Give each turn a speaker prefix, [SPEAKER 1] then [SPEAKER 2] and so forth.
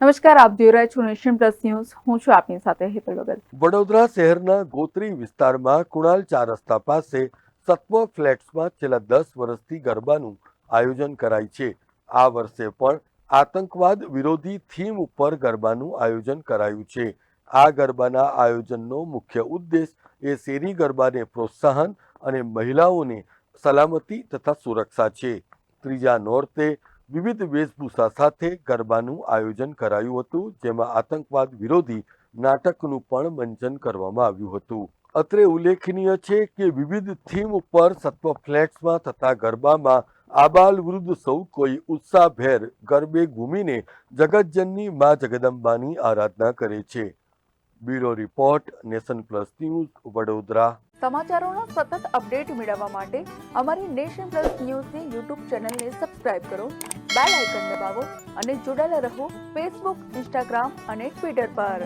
[SPEAKER 1] નમસ્કાર, આપ જોઈ રહ્યા છો નેશન પ્લસ ન્યૂઝ. હું છું આપની સાથે હેતલ વગર.
[SPEAKER 2] વડોદરા શહેરના ગોત્રી વિસ્તારમાં કુણાલ 4 રસ્તા પાસે સત્વ ફ્લેટ્સમાં છેલ્લા 10 વર્ષથી ગરબાનું આયોજન કરાય છે. આ વર્ષે પણ આતંકવાદ વિરોધી થીમ ઉપર ગરબાનું આયોજન કરાયું છે. આ ગરબાના આયોજનનો મુખ્ય ઉદ્દેશ એ શેરી ગરબાને પ્રોત્સાહન અને મહિલાઓને સલામતી તથા સુરક્ષા છે. ત્રીજા નોરતે વિવિધ વેશભૂષા સાથે ગરબાનું આયોજન કરાયું હતું, જેમાં આતંકવાદ વિરોધી નાટકનું પણ મંચન કરવામાં આવ્યું હતું. અત્રે ઉલ્લેખનીય છે કે વિવિધ થીમ ઉપર સત્વ ફ્લેટ્સમાં થતા ગરબામાં આબાલ વૃદ્ધ સૌ કોઈ ઉત્સાહભેર ગરબે ઘૂમીને જગતજનની મા જગદંબાની આરાધના કરે છે. Bureau report, Nation Plus News, Vadodara.
[SPEAKER 1] સમાચારોનો સતત અપડેટ મેળવવા માટે અમારી નેશન પ્લસ ન્યૂઝની યુટ્યુબ ચેનલને સબસ્ક્રાઇબ કરો, બેલ આઇકન દબાવો અને જોડાયેલા રહો ફેસબુક, ઇન્સ્ટાગ્રામ અને ટ્વિટર પર.